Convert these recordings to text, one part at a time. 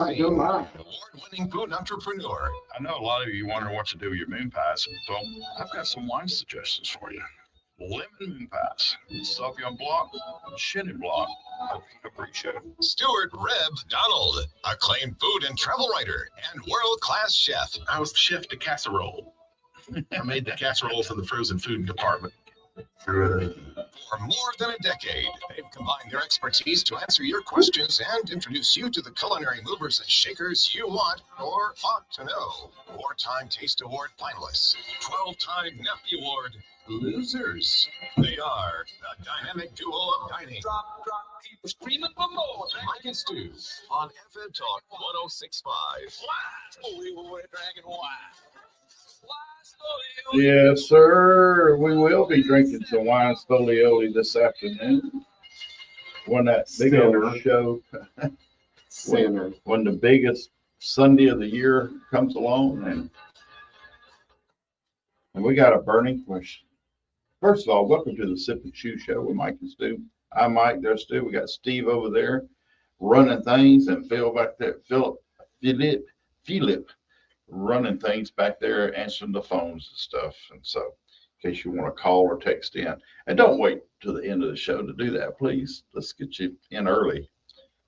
Award-winning food entrepreneur. I know a lot of you wondering what to do with your moon pies, so I've got some wine suggestions for you. Lemon moon pies, Sauvignon Blanc, Chenin Blanc, Capriccio. Stuart Reb Donald, acclaimed food and travel writer and world-class chef. I was chef de casserole. I made the casseroles in the frozen food department. For more than a decade, they've combined their expertise to answer your questions and introduce you to the culinary movers and shakers you want or ought to know. Four-time Taste Award finalists, 12-time Nephew Award losers. They are the dynamic duo of dining. Drop, keep screaming for more. Mike and Stu on FM Talk 106.5. Yes, sir. We will be drinking some wine spolioli this afternoon. When that big old show, when the biggest Sunday of the year comes along, and we got a burning question. First of all, welcome to the Sip and Chew Show with Mike and Stu. I'm Mike, there's Stu. We got Steve over there running things, and Phil back there, Philip running things back there, answering the phones and stuff. And so, in case you want to call or text in, and don't wait till the end of the show to do that, please. Let's get you in early.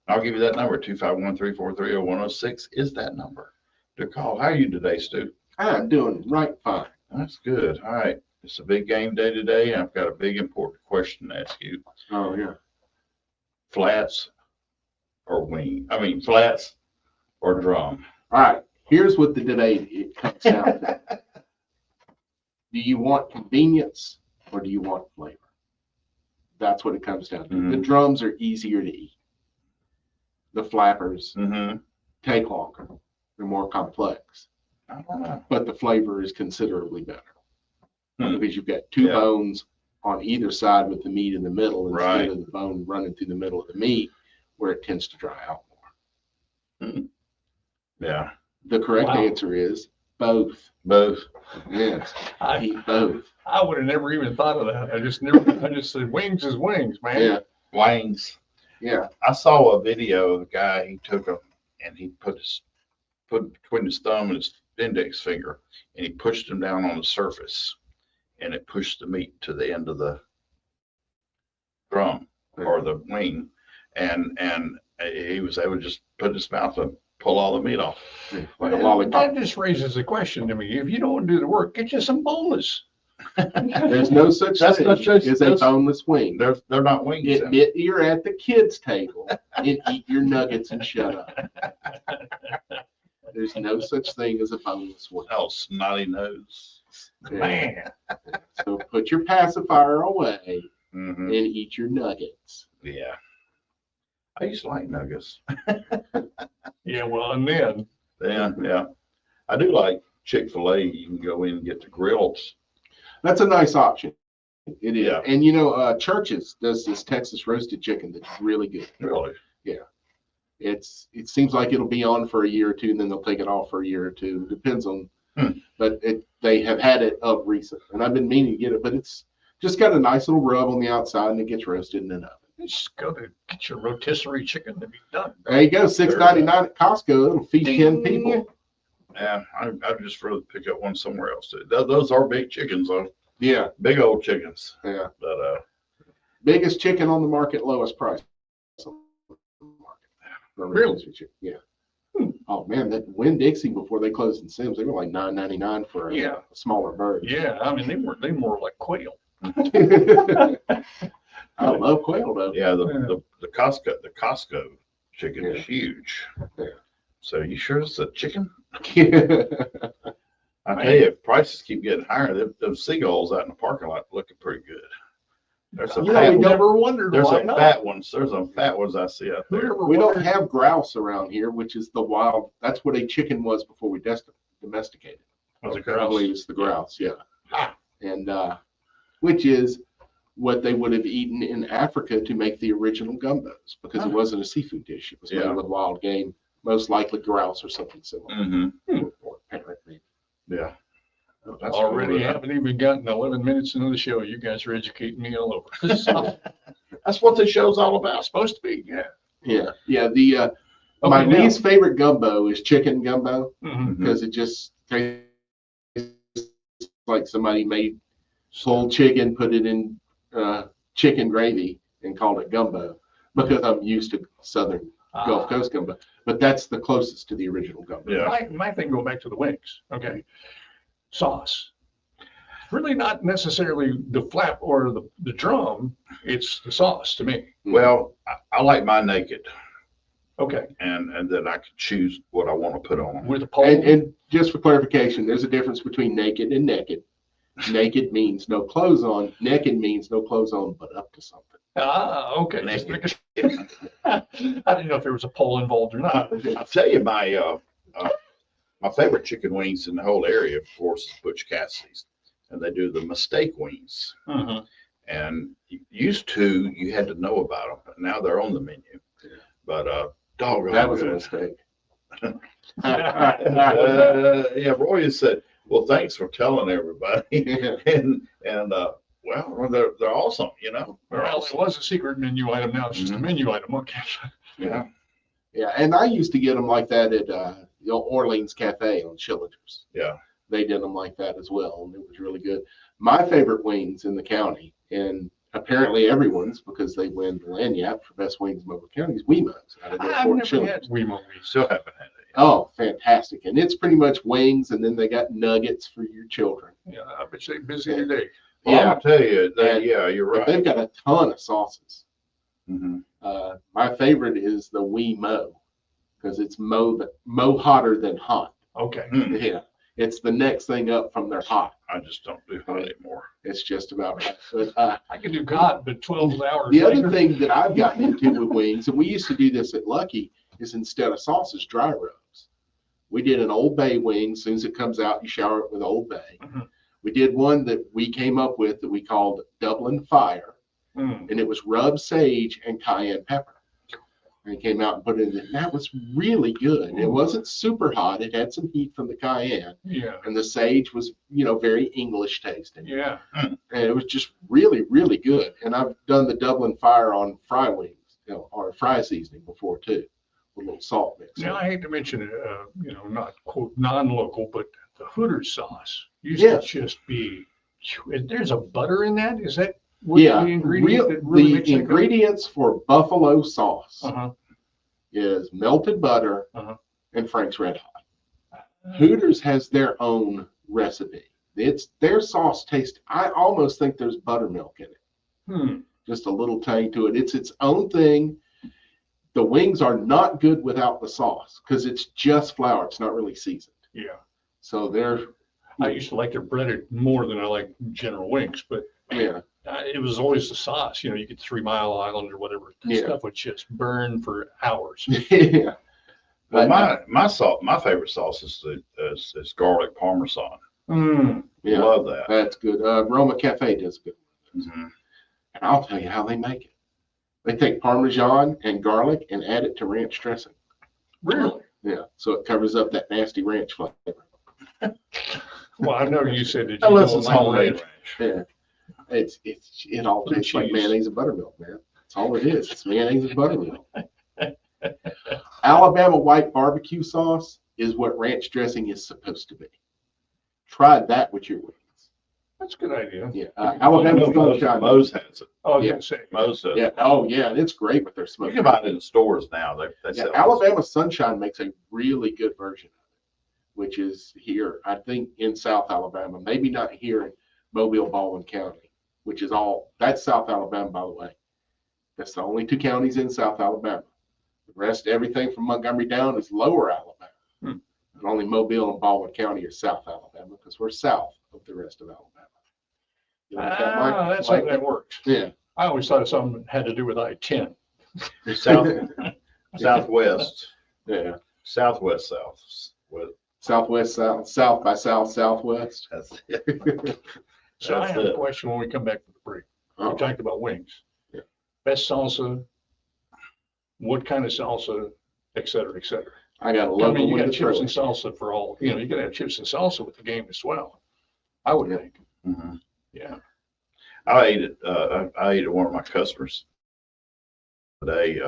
I'll give you that number, 251-343-0106 is that number to call. How are you today, Stu? I'm doing right fine. That's good. All right. It's a big game day today, and I've got a big important question to ask you. Oh, yeah. Flats or flats or drum? All right. Here's what the debate comes down to. Do you want convenience or do you want flavor? That's what it comes down to. Mm-hmm. The drums are easier to eat. The flappers take longer. They're more complex. But the flavor is considerably better. Because you've got two bones on either side with the meat in the middle instead of the bone running through the middle of the meat where it tends to dry out more. Yeah. The correct answer is both. Both. Yes. I eat both. I would have never even thought of that. I just said wings is wings, man. Yeah. Wings. Yeah. I saw a video of a guy, he took them and he put between his thumb and his index finger, and he pushed them down on the surface, and it pushed the meat to the end of the drum or the wing, and he was able to just put his mouth and pull all the meat off. Like a lollipop. That just raises a question to me. If you don't want to do the work, get you some boneless. There's no such thing as a boneless wing. They're not wings. Admit you're at the kids' table and eat your nuggets and shut up. There's no such thing as a boneless wing. Oh, snotty nose. Man. So put your pacifier away and eat your nuggets. Yeah. I used to like nuggets. Yeah, well, and then. Yeah. I do like Chick-fil-A. You can go in and get the grills. That's a nice option. It is. Yeah. And, Church's does this Texas roasted chicken that's really good. Really? Yeah. It seems like it'll be on for a year or two, and then they'll take it off for a year or two. It depends on, but they have had it of recent, and I've been meaning to get it, but it's just got a nice little rub on the outside, and it gets roasted in an oven. Just go to get your rotisserie chicken to be done. There you go, $6.99 at Costco. It'll feed 10 people. Yeah, I'd just rather pick up one somewhere else. Those are big chickens, though. Yeah, big old chickens. Yeah, but biggest chicken on the market, lowest price. Really? Yeah. Oh man, that Winn-Dixie before they closed in Sims, they were like $9.99 for a smaller bird. Yeah, I mean they more like quail. I love quail though. Yeah, the Costco chicken is huge. Yeah. So you sure it's a chicken? I tell you, if prices keep getting higher, those seagulls out in the parking lot looking pretty good. There's some we never wondered there's why some not. fat ones. There's some fat ones I see out there. We don't have grouse around here, which is the wild. That's what a chicken was before we domesticated. Was it I grouse? believe it's the grouse, yeah. And which is what they would have eaten in Africa to make the original gumbos, because it wasn't a seafood dish. It was made with wild game, most likely grouse or something similar. Or parrot, maybe. Yeah. That's already cool. Haven't even gotten 11 minutes into the show. You guys are educating me all over. That's what the show's all about. It's supposed to be, yeah. Yeah. My now- least favorite gumbo is chicken gumbo Mhm. because it just tastes like somebody made whole chicken, put it in chicken gravy, and called it gumbo because I'm used to Southern Gulf Coast gumbo. But that's the closest to the original gumbo. Yeah. My thing, going back to the wings, okay, sauce. Really not necessarily the flap or the drum, it's the sauce to me. Well, I like mine naked, Okay, and then I can choose what I want to put on. with a pole. And just for clarification, there's a difference between naked and naked. Naked means no clothes on. Naked means no clothes on, but up to something. Okay. Just making sure. I didn't know if there was a pole involved or not. I'll tell you, my favorite chicken wings in the whole area, of course, is Butch Cassidy's, and they do the mistake wings. Mhm. And used to, you had to know about them, but now they're on the menu. But doggone That was a good. mistake. Yeah, Roy has said, "Well, thanks for telling everybody." and well, they're awesome, you know. They're Well, it awesome. was a secret menu item. Now it's just a menu item. Okay. Yeah. Yeah, and I used to get them like that at the old Orleans Cafe on Schillinger's. Yeah. They did them like that as well, and it was really good. My favorite wings in the county, and apparently everyone's because they win the Lanyap for best wings in Mobile County, is Wemo's out of their I've Fort never Schillinger's. had Wemo. Still haven't had it. Oh, fantastic. And it's pretty much wings, and then they got nuggets for your children. Yeah, I bet you're busy today. Well, Yeah, I'll tell you, And- yeah, you're but right. they've got a ton of sauces. hmm My favorite is the Wemo because it's mo hotter than hot. Okay. Yeah, it's the next thing up from their hot. I just don't do hot anymore. It's just about right. But I can do God, but 12 hours the later. other thing that I've gotten into with wings, and we used to do this at Lucky, is instead of sauces, dry rubs. We did an Old Bay wing. As soon as it comes out, you shower it with Old Bay. Mhm. We did one that we came up with that we called Dublin Fire, Mm. and it was rub sage and cayenne pepper. And came out and put it in it. And that was really good. It wasn't super hot. It had some heat from the cayenne, Yeah. and the sage was, very English tasting. Yeah. And it was just really, really good. And I've done the Dublin Fire on fry wings, or fry seasoning before too, with a little salt mix. Now, I hate to mention it, not quote non-local, but the Hooters sauce used Yeah. to just be. There's a butter in that. Is that what Yeah, the ingredient that really the makes it good? ingredients for buffalo sauce Uh-huh. is melted butter Uh-huh. and Frank's Red Hot. Hooters has their own recipe. It's their sauce tastes. I almost think there's buttermilk in it. Hmm. Just a little tang to it. It's its own thing. The wings are not good without the sauce because it's just flour. It's not really seasoned. Yeah. So they're, I used to like their breaded more than I like general wings, but yeah, it was always the sauce. You get 3 Mile Island or whatever. That Yeah. stuff would just burn for hours. yeah. Well, But, my favorite sauce is garlic parmesan. Mm. yeah, Love that. that's good. Roma Cafe does good. Mhm. And I'll tell you how they make it. They take Parmesan and garlic and add it to ranch dressing. Really? Yeah, so it covers up that nasty ranch flavor. Well, I know you said that you Unless don't it's like homemade ranch. ranch. Yeah, it all Blue tastes like cheese. mayonnaise and buttermilk, man. That's all it is. It's mayonnaise and buttermilk. Alabama white barbecue sauce is what ranch dressing is supposed to be. Try that with your wings. That's a good idea. Yeah, Alabama sunshine. Moe's has it. Oh, I was Yeah. gonna say. Moe's does. Yeah, oh yeah, and it's great with their You smoke. can buy it in the stores now. They Yeah, sell it. Alabama Sunshine makes a really good version of it, which is here, I think, in South Alabama. Maybe not here in Mobile, Baldwin County, which is that's South Alabama, by the way. That's the only 2 counties in South Alabama. The rest, everything from Montgomery down is lower Alabama. Hmm. And only Mobile and Baldwin County are South Alabama because we're south of the rest of Alabama. You like that, Mike? That's Like how that works. Yeah. I always thought something had to do with I-10. Southwest, Yeah. southwest, south. Southwest, south by southwest. That's it. So I That's have a it. question when we come back from the break. We Oh, talked about wings. Yeah. Best salsa, what kind of salsa, et cetera, et cetera. I got a I local mean, you one got to throw chips and in. salsa for all, you gotta have chips and salsa with the game as well. I would Yeah. think, Mhm. yeah. I ate it. I ate at one of my customers today.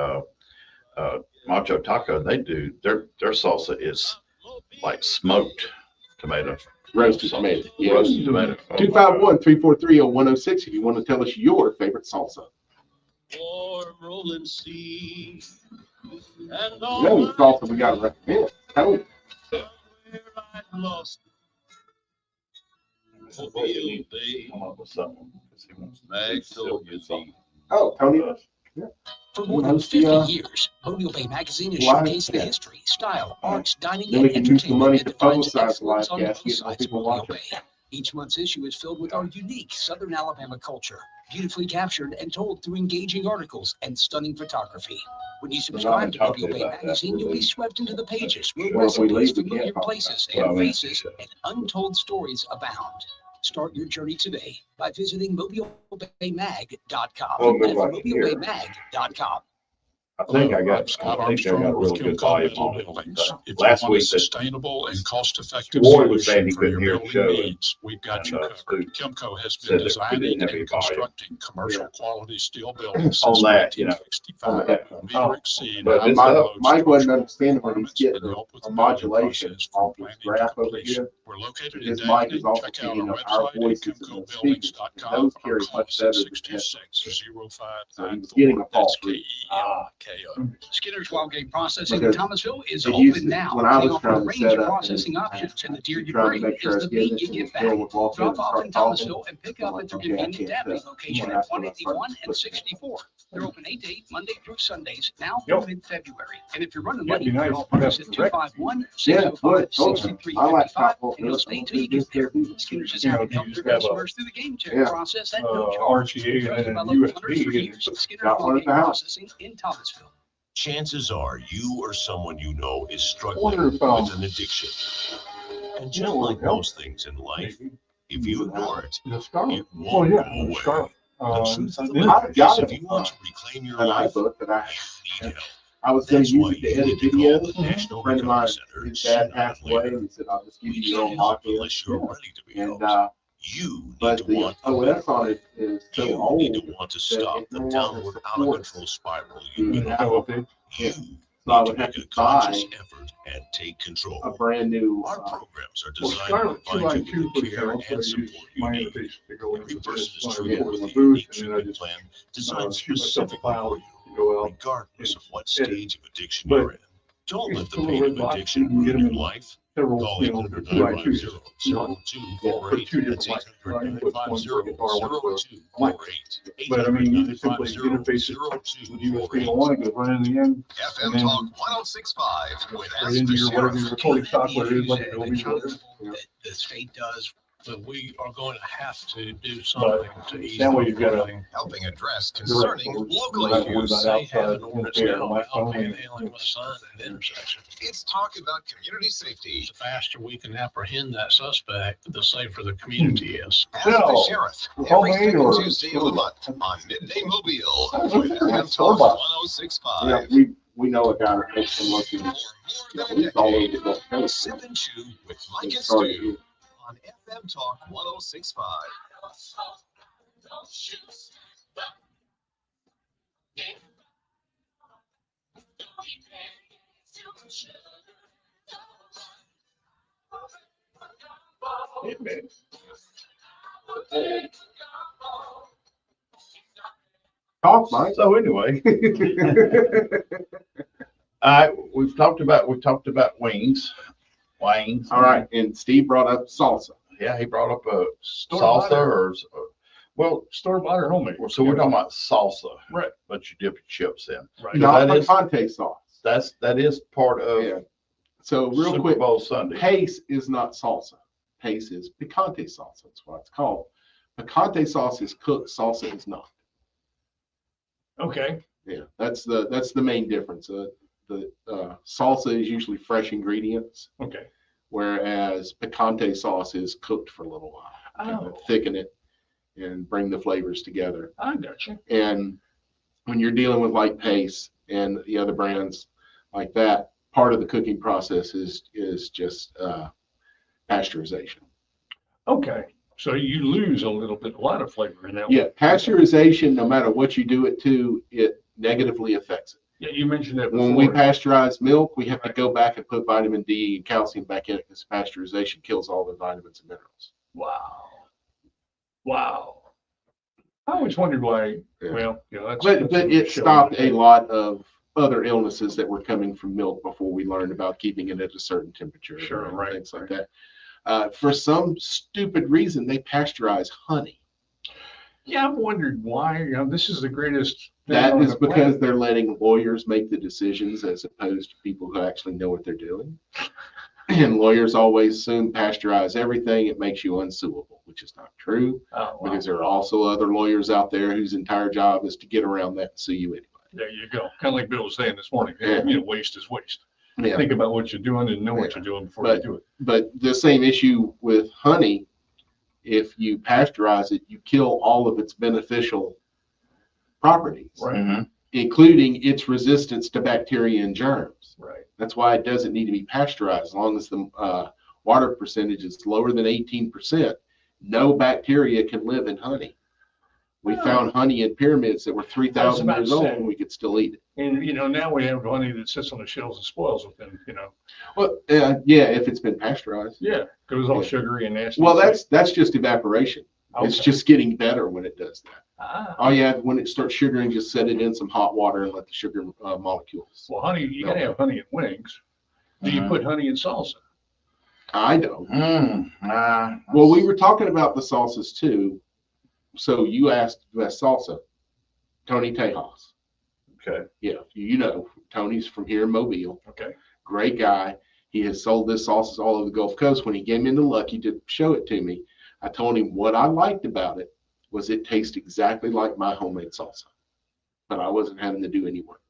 Macho Taco, they do their salsa is like smoked tomato. Roasted tomato. Yeah. Roasted tomato. 251-343-0106 if you want to tell us your favorite salsa. Rolling sea and No salsa we got to recommend. Tony. lost. Come up with something. Oh, Tony does. Yeah. For more than 50 years, Mobile Bay Magazine has showcased the history, style, arts, dining, Then we and can use the money entertainment to that defines publicize excellence on live both cast, get more sides of people Mobile watching. Bay. Each month's issue is filled with our unique Southern Alabama culture, beautifully captured and told through engaging articles and stunning photography. When you subscribe to Mobile Bay Magazine, you'll be swept into the pages where Well, if we recipes, leave, we familiar can't talk places, about it. and faces, and untold stories abound. Start your journey today by visiting mobilebaymag.com. We'll move That's right here. mobilebaymag.com. I think I got, I'm Scott I think I Armstrong got with really good Kimco volume Metal on it. Buildings. If Last you want a week, that sustainable and cost-effective Ward was saying solution he for couldn't your hear the show, building needs, we've got and, you covered. Stu Kimco has said been that we didn't designing have any and volume. constructing commercial Yeah. quality steel buildings On since that, you know, 1965. on Meet Oh. or exceed But our it's loads Mike wasn't structural understanding where he's requirements getting and help with a the building modulation process from off this planning to graph over completion. here. We're located in His mic is Daphne. also Check out picking our up our website at voices and the speakers. kimcobuildings.com Those or carry call much us better at than 626-0594. So he was getting a false That's read. KEMKO. Skinner's Wild Game Processing in Because Thomasville is it used open to- now. when I They was offer a trying to range set of up processing and options, and the deer you trying to bring make sure I is was the getting meat you it, get and Phil back. would walk in Drop and off start in talking. Thomasville and pick up at their Okay, I convenient can't Daphne tell. location That's at when I started 181 and splitting. 64. They're open 8 to 8 Monday through Sundays, now Yep. through mid-February. And if you're running Yeah, it'd late, be nice call to have us at some records. 251-605-6355, My laptop won't and you'll do it. stay till you get there. Skinner's is You know, happy to you help just their have a, customers through the game check Yeah. process at no charge. RCA and Trusted then by a local hunters for USB. years, Skinner's Got one Wild at Game the house. Processing in Thomasville. Chances are you or someone you know is struggling Wonder if, with an addiction. And just Yeah, like well, most things in life, if you ignore it, The Scarlet. it Oh, won't yeah, go the away. Scarlet. The truth of the This- matter got is, it. if you want to reclaim your An life, iBook that I you need help. I was going to That's use why it to you edit need to call videos. the National A friend of mine, Recovery Center his sooner dad passed than away, later. and he said, "I'll just give We you your can't own help podcast." unless you're Yeah. ready to be And helped. You need but to the want a OS better on life. it is so You old need to want to that stop it the no longer downward, out of supports control spiral the you've been on. Apple. Okay. You So I need to would have make a to conscious buy effort and take control. a brand new. Our programs are Well, designed to Scarlet provide you 2x2, with for the care example, so I and use support my you need. interface to go Every into person this. is I treated record with my a booth, unique and then I treatment just plan designed shoot myself a specifically file for to you, go out. regardless of what edit. stage of addiction But you're in. Don't it's let the a little pain red of box, addiction you can get ruin them your in life. several, Call you know, 800-950-0248. That's That's But I mean, you just simply 800-950-0248. interface it with USB on, it goes right in the end, and FM then Talk 1065 with right into your whatever your recording software is, like Adobe, whatever. That the state does, but we are going to have to do But something to ease that way the you've got a flooding. helping address direct concerning source. local You don't have to worry issues. about They have outside an ordinance interfere now on my about phone. panhandling with a sign at intersections. It's talk about community safety. The faster we can apprehend that suspect, the safer the community is. Ask the No. sheriff every Homemade second or Tuesday of the month on Midday Mobile Oh, with okay. FM Talk Store-bought. 1065. Yeah, we know a guy that makes them look in. For more than a He's all over decade, the Gulf Coast. Sip and Chew with Mike It and started Stu here. on FM Talk 1065. Talk, Mike. So anyway, we've talked about wings. All right, and Steve brought up salsa. Yeah, he brought up a Store-bought salsa well, Store bought or homemade? so we're talking about salsa. Right. But you dip your chips in. Right. Not that is- picante sauce. That is part of Yeah. So real Super quick, Bowl Sunday. pace is not salsa. Pace is picante sauce. That's what it's called. Picante sauce is cooked. Salsa is not. Okay. Yeah, that's the main difference. The salsa is usually fresh ingredients, Okay. whereas picante sauce is cooked for a little while, kind of Oh, thicken it and bring the flavors together. I got you. And when you're dealing with like Pace and the other brands like that, part of the cooking process is just pasteurization. Okay. So you lose a lot of flavor in that. Yeah, pasteurization, no matter what you do it to, it negatively affects it. Yeah, you mentioned that When we before. pasteurize milk, we have to go back and put vitamin D and calcium back in it because pasteurization kills all the vitamins and minerals. Wow. Wow. I always wondered why, Yeah. well, that's. But that's it another show. stopped a lot of other illnesses that were coming from milk before we learned about keeping it at a certain temperature. Sure, and right, things like right. that. For some stupid reason, they pasteurize honey. Yeah, I've wondered why, this is the greatest. thing That on is the because planet. they're letting lawyers make the decisions as opposed to people who actually know what they're doing. And lawyers always assume pasteurize everything, it makes you unsuable, which is not true, Oh, wow. because there are also other lawyers out there whose entire job is to get around that and sue you anyway. There you go. Kind of like Bill was saying this morning. Yeah. Waste is waste. Yeah. Think about what you're doing and know what Yeah. you're doing before But- you do it. But the same issue with honey, if you pasteurize it, you kill all of its beneficial properties, Right. Mhm. including its resistance to bacteria and germs. Right. That's why it doesn't need to be pasteurized. As long as the water percentage is lower than 18%, no bacteria can live in honey. We Oh. found honey in pyramids that were 3,000 about years to old say. and we could still eat it. And, now we have honey that sits on the shelves and spoils within, Well, yeah, if it's been pasteurized. yeah, goes all Yeah. sugary and nasty. Well, that's just evaporation. It's Okay. just getting better when it does that. Ah. All you have when it starts sugaring, just set it in some hot water and let the sugar molecules. Well, honey, you gotta have honey in wings. Do you Mhm. put honey in salsa? I don't. Nah, Well, we were talking about the salsas too. So you asked the best salsa, Tony Tejas. okay. Yeah, Tony's from here in Mobile. Okay. Great guy. He has sold this sauces all over the Gulf Coast. When he gave me the Lucky to show it to me, I told him what I liked about it was it tastes exactly like my homemade salsa, but I wasn't having to do any work.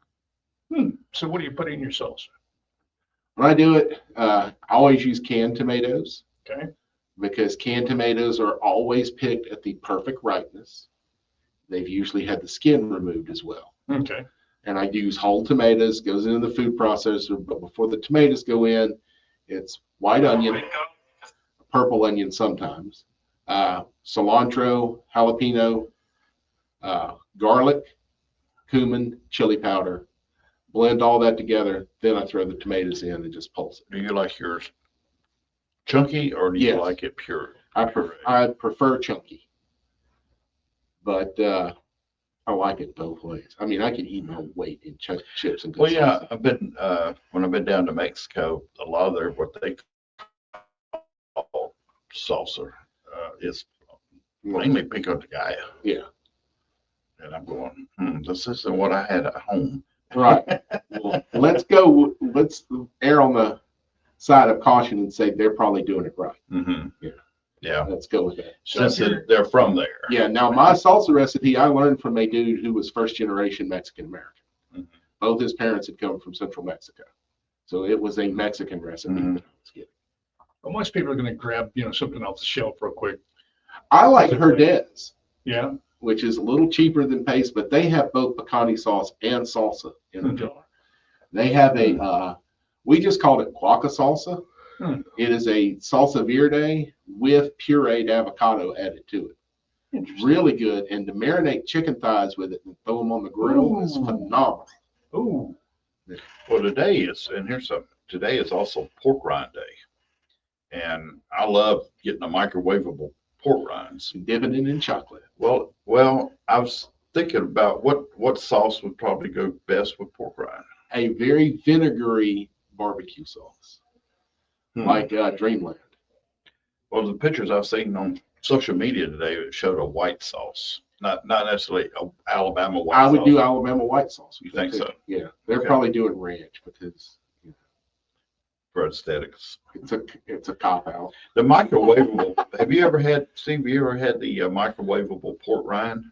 So what do you put in your salsa? When I do it, I always use canned tomatoes Okay. because canned tomatoes are always picked at the perfect ripeness. They've usually had the skin removed as well. Okay. And I use whole tomatoes, goes into the food processor, but before the tomatoes go in, it's white onion, purple onion sometimes, cilantro, jalapeno, garlic, cumin, chili powder, blend all that together. Then I throw the tomatoes in and just pulse it. Do you like yours chunky or do you Yes. like it pure? I prefer chunky, but I like it both ways. I mean, I can eat my weight in chips and good Well, yeah, sauce. I've been, when I've been down to Mexico, a lot of their, what they call salsa, is mainly pico de gallo. Yeah. And I'm going, this isn't what I had at home. Right. Well, let's err on the side of caution and say they're probably doing it right. Mm-hmm. Yeah. Yeah, Let's go with that. since they're from there. Yeah. Now my salsa recipe I learned from a dude who was first generation Mexican American. Mhm. Both his parents had come from Central Mexico, so it was a Mexican recipe Mhm. that I was getting. Well, most people are gonna grab, something off the shelf real quick. I like Herdez, Yeah. which is a little cheaper than paste, but they have both picante sauce and salsa in a Mhm. jar. They have a, we just called it guaca salsa. Hmm. It is a salsa verde with pureed avocado added to it. Interesting. Really good. And to marinate chicken thighs with it and throw them on the grill is Ooh. phenomenal. Ooh. Well, today is, and here's something, today is also pork rind day. And I love getting a microwavable pork rinds. And dipping it in chocolate. Well, I was thinking about what sauce would probably go best with pork rind. A very vinegary barbecue sauce, Hmm. like Dreamland. Well, the pictures I've seen on social media today, it showed a white sauce, not necessarily a Alabama white I would sauce. do Alabama white sauce. You think so? Yeah. They're Okay. probably doing ranch because For aesthetics. it's a cop out. The microwavable, have you ever had the microwavable pork rind?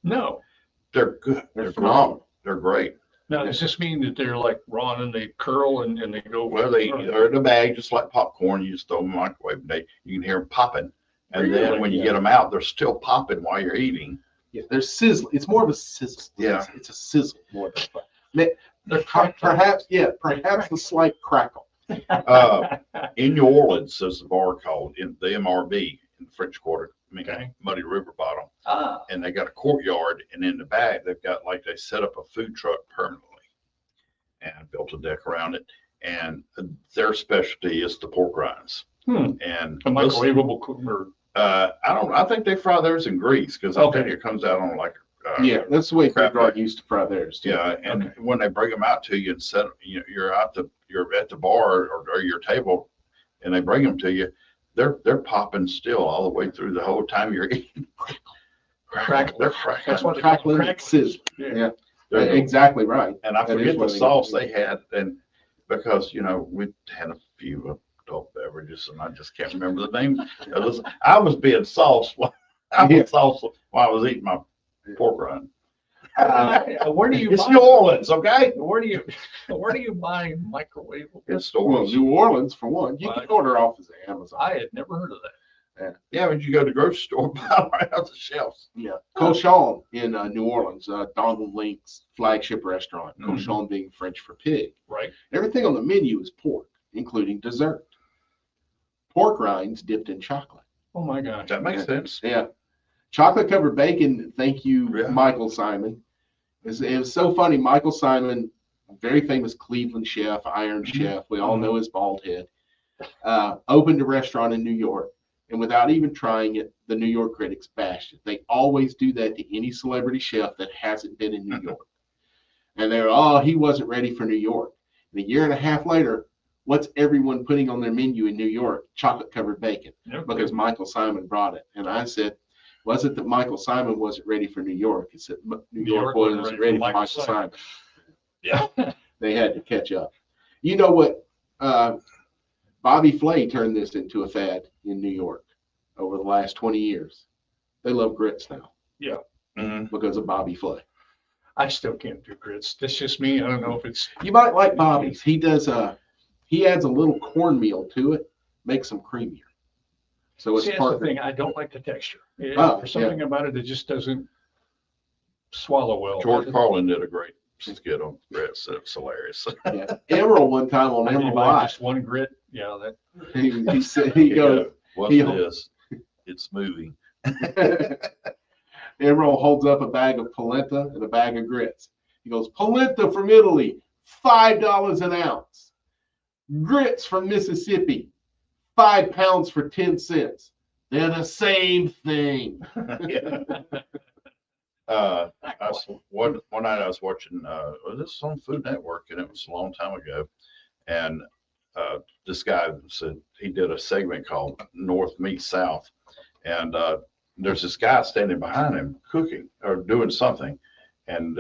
No. They're good. They're great. phenomenal. They're great. Now, does this mean that they're like raw and they curl and they go? Well, they're in a bag, just like popcorn. You just throw them in the microwave. You can hear them popping. And then Really? when you Yeah. get them out, they're still popping while you're eating. Yeah, they're sizzling. It's more of a sizzle. Yeah. It's a sizzle more than they're perhaps a slight crackle. In New Orleans, there's a bar called in the MRB in the French Quarter, Okay. Muddy River Bottom. Ah. And they got a courtyard, and in the back, they've got like they set up a food truck permanently. and built a deck around it. And their specialty is the pork rinds. And A microwavable cooker. I think they fry theirs in grease because I think it comes out on like Yeah, that's the way crap Big Rod bag. used to fry theirs too. Yeah, and when they bring them out to you and set, you're at the bar or your table, and they bring them to you, they're popping still all the way through the whole time you're eating. They're cracking. That's what they call Crackling crack. sizzle. Yeah. Yeah, exactly right. And I That is forget the what they sauce do. they had, and because we had a few adult beverages, and I just can't remember the name. I was being sauce while I was eating my pork rind. Where do you It's buy? New Orleans, okay? Where do you buy microwavable? It's Well, stores. New Orleans for one. You can order off of Amazon. I had never heard of that. Yeah, but you go to the grocery store, buy them right off the shelves. Yeah, Cochon in New Orleans, Donald Link's flagship restaurant. Mhm. Cochon being French for pig. Right. Everything on the menu is pork, including dessert. Pork rinds dipped in chocolate. Oh my gosh. That makes sense. Yeah, chocolate covered bacon. Thank you, Yeah. Michael Simon. It was so funny. Michael Simon, very famous Cleveland chef, Iron Chef. We all know his bald head. Opened a restaurant in New York. And without even trying it, the New York critics bashed it. They always do that to any celebrity chef that hasn't been in New York. And they're, he wasn't ready for New York. And a year and a half later, what's everyone putting on their menu in New York? Chocolate covered bacon, because Michael Simon brought it. And I said, wasn't that Michael Simon wasn't ready for New York? It's that New York wasn't ready for Michael Simon. Yeah. They had to catch up. You know what? Bobby Flay turned this into a fad in New York over the last 20 years. They love grits now because of Bobby Flay. I still can't do grits. That's just me. I don't know if it's. You might like Bobby's. He does he adds a little cornmeal to it, makes them creamier. So it's See, that's part the thing. I don't like the texture. Oh, There's something about it that just doesn't swallow well. George Carlin did a great skit on grits. It's hilarious. Yeah. Emerald one time on I need to Emerald buy Live. just one grit. Yeah, that. He said he goes. What's he- this? It's moving. Emerald holds up a bag of polenta and a bag of grits. He goes, polenta from Italy, $5 an ounce. Grits from Mississippi, 5 pounds for 10 cents. They're the same thing. One night I was watching, this was on Food Network, and it was a long time ago. And this guy said he did a segment called North Meets South. And there's this guy standing behind him cooking or doing something. And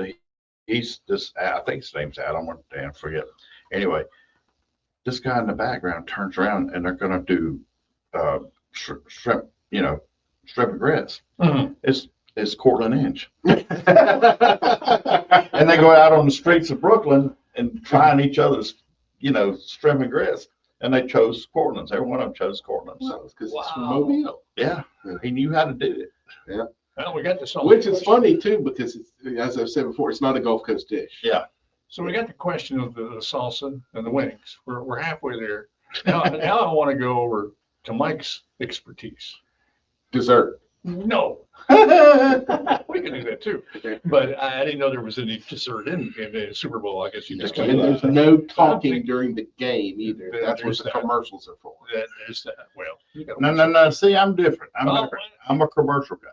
he's this, I think his name's Adam, I forget. Anyway, this guy in the background turns around and they're going to do shrimp, shrimp and grits. Mhm. It's Cortland Inch. And they go out on the streets of Brooklyn and trying each other's, shrimp and grits. And they chose Cortland's. Every one of them chose Cortland's. Because it's from Wow. Mobile. Yeah, he knew how to do it. Well, we got this on. Which is funny too, because it's, as I've said before, it's not a Gulf Coast dish. Yeah. So we got the question of the salsa and the wings. We're halfway there. Now I want to go over to Mike's expertise. Dessert. No. We can do that too. But I didn't know there was any dessert in the Super Bowl. I guess you just And there's no talking during the game either. There- That's what there's the that. commercials are for. that is that. Well, you got No. See, I'm different. Oh, I'm a commercial guy.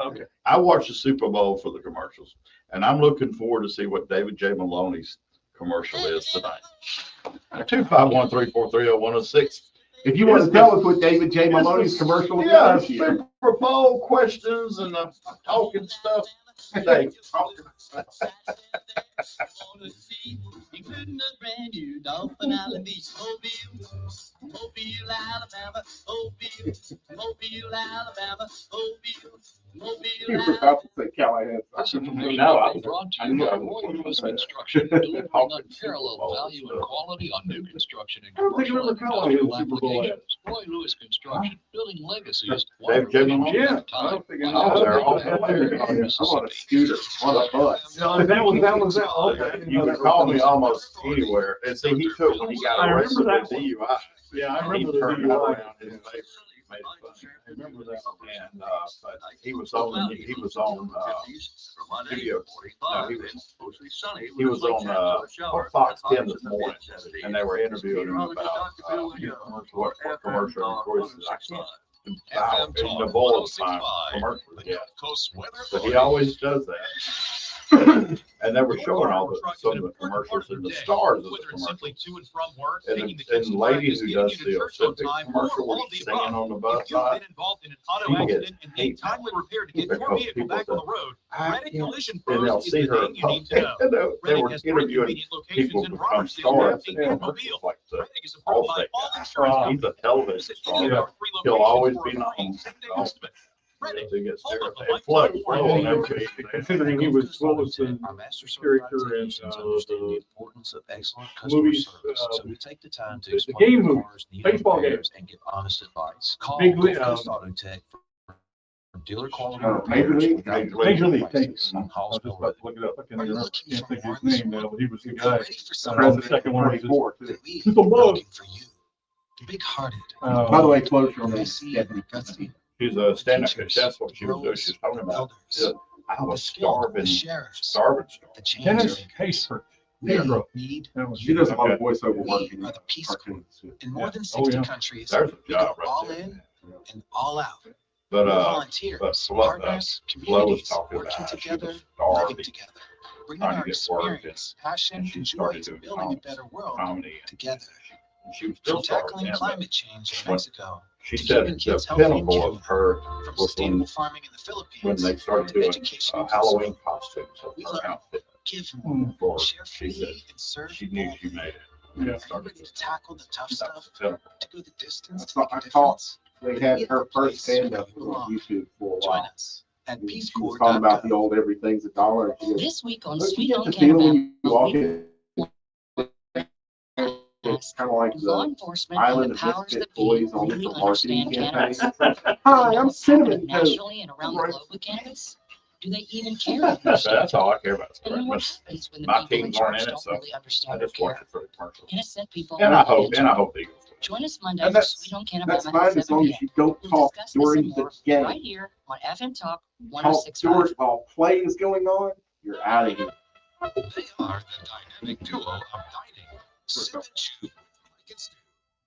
okay. I watch the Super Bowl for the commercials, and I'm looking forward to see what David J. Maloney's commercial is tonight. 251-343-0106. If you want to tell us what David J. Maloney's commercial is Yeah, this year. Super Bowl questions and talking stuff. Hey, Including a brand new Dolphin Island Beach, Mobile, Alabama, Mobile, Alabama, Mobile, You were about to say Callahan. This information No, I is brought to you by Roy Lewis Construction, delivering unparalleled value and quality on new construction and I don't think I commercial and remember Callahan industrial Super Bowl ad. applications. Roy Lewis Construction, building legacies. Dave Jim, yeah, I don't think I I was there all I'm on a scooter, on a bus. No, that was that. Okay. you can call me almost anywhere. And see, he took when he got I arrested remember with that one. DUI. Yeah, I He remember the turned DUI. around his face. made it funny. I remember that. And, but he was on, studio. No, he was on, Fox 10 this morning, and they were interviewing him about, what commercial, of course, I can't. Wow, in the bowl time commercial, yeah. But he always does that. And they were showing all some of the commercials and the stars of the commercials. And the lady who does the Olympic commercial where she's singing on the bus ride, she gets hate because people say, I can't, and they'll see her in public. And they were interviewing people who become stars in commercials like the Allstate guy. He's a television star. He'll always be known. Considering he was well as the character in the importance of excellent movies, so we take the time to the game movie, baseball game, and give honest advice. Call Big League, Coast Auto Tech for dealer quality Major League? Major League takes. on I'll calls just per look it up. I can't think of his name now, but he was the guy. The Around the second one. president. Just a bug. For you. Big-hearted. By the way, closure on this. Stephanie. She's a stand-up coach. That's what she was doing. She's talking about. I was starving. The Dennis Haysford. Pedro. need That was- She does a lot of voiceover work we in are the Peace Corps. cartoons. too. In more Yeah. than Oh, 60 yeah. countries, There's a we go job right all there. in and all out. But, Volunteers, but Flo, partners, Flo was communities, talking working about, she together, was living starving, together, bringing trying to our get work, experience, passion, and she and joy started to doing building a better world comedy. together. And she was From still starving tackling then, but climate change in when- Mexico, she to said keeping the kids healthy and pinnacle of cute, her from was when, sustainable farming in the Philippines, when they started to doing education in Halloween Kosovo. costumes of We her learn, outfit give more, for, share she said, freely, and serve she knew boldly. she made it. Yeah. Are you ready to tackle the tough That was stuff, the pinnacle. to go the distance, That's to make what a I thought. difference? They had her first stand-up on YouTube for a Join while. us at And she was talking about the peacecorps.gov. old everything's a dollar. And she goes, This week on "Don't you Sweet get Home the feeling Canada, when you walk in? It's kind of like law the enforcement and Island the of powers Misfit that be Toys on really for marketing understand campaigns. cannabis. Hi, They know I'm what's happening Cinnamon Toast. nationally and around the globe with cannabis. Do they even care? That's all I care about. And then what happens when the My people in teams aren't charge in it, don't so really I understand or just watch care? it for the commercials. Innocent people. And I are hope, injured. the Eagles. Join us Monday And for that's- Sweet Home Canada That's at fine as 7 long as p.m. you don't We'll talk discuss this during and the more game. right here on FM Talk Talk 106.5. during while play is going on, you're out of here. They are the dynamic duo of dining. Sip and chew. Mike and Stu.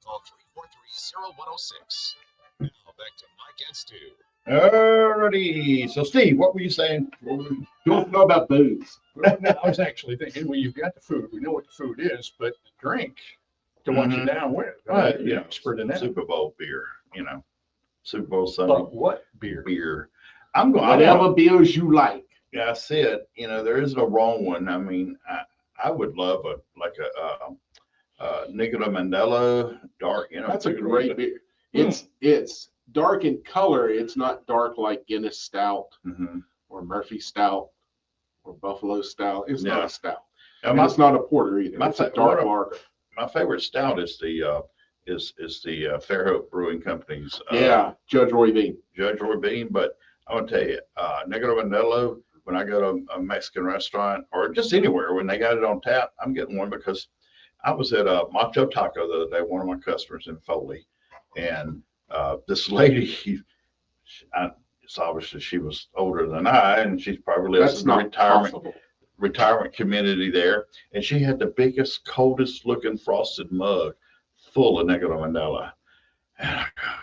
Call 343-0106. Now back to Mike and Stu. Alrighty, so Steve, what were you saying? Don't know about booze. Well, no, I was actually thinking, well, you've got the food. We know what the food is, but the drink to wash it down with. Right, You're yeah, expert in that. Super Bowl beer, Super Bowl Sunday But what beer? beer. I'm going, Whatever beers you like. yeah, I said, there is no wrong one. I mean, I would love a Nicola Mandela dark, That's a great beer. It's dark in color. It's not dark like Guinness Stout Mm-hmm. or Murphy Stout or Buffalo Stout. It's not Yeah. a stout. And And it's not a porter either. my It's a fa- dark what a- lager. my favorite stout is the Fairhope Brewing Company's Yeah, Judge Roy Bean. Judge Roy Bean. But I'm gonna tell you, Nicola Mandela, when I go to a Mexican restaurant or just anywhere when they got it on tap, I'm getting one because I was at a Macho Taco the other day, one of my customers in Foley, and this lady, it's obviously she was older than I, and she's probably lives That's in the not possible. retirement community there, and she had the biggest, coldest looking frosted mug full of Nicola Mandela. And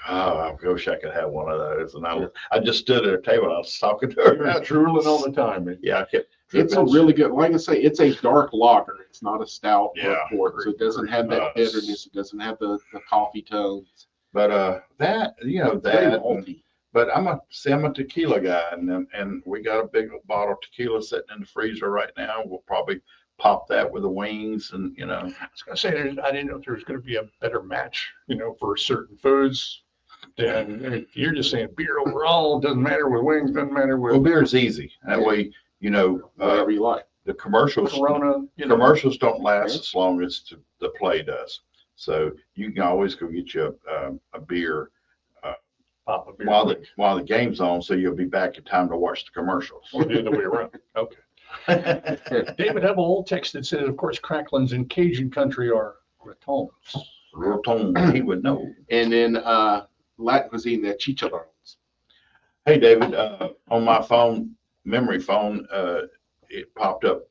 I wish I could have one of those. And I just stood at her table. I was talking to her. You're drooling all the time. Man. Yeah, I kept. It's a really good, like I say, it's a dark lager. It's not a stout or Yeah, a porter. So it doesn't have that bitterness. It doesn't have the coffee tones. But that, Very that. malty. But I'm a tequila guy, and we got a big bottle of tequila sitting in the freezer right now. We'll probably pop that with the wings, and I was gonna say, I didn't know if there was gonna be a better match, for certain foods. Then you're just saying beer overall doesn't matter with wings, doesn't matter well, with beer is easy. That way, Whatever you like. the commercials. Corona. Commercials don't last as long as the play does. So you can always go get you a beer Pop a beer while the game's on, so you'll be back in time to watch the commercials. or the other way around. Okay. David Ebel texted said, of course, cracklins in Cajun country are gratons. Real tone, he would know. And then Latin cuisine, they're chicharrones. Hey, David, on my phone, memory phone, it popped up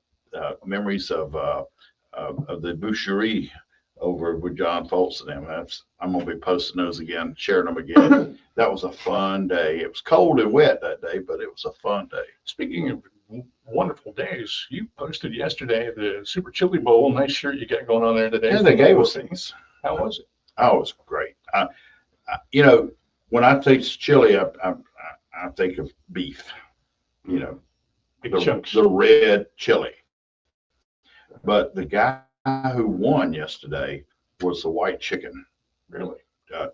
memories of the boucherie over with John Foltz and them. I'm gonna be posting those again, sharing them again. That was a fun day. It was cold and wet that day, but it was a fun day. Speaking of wonderful days, you posted yesterday the Super Chili Bowl. Nice shirt you got going on there today. And they gave us things. How was it? Oh, it was great. You know, when I taste chili, I think of beef. You know, Big chunks. the red chili. But the guy who won yesterday was the white chicken. Really?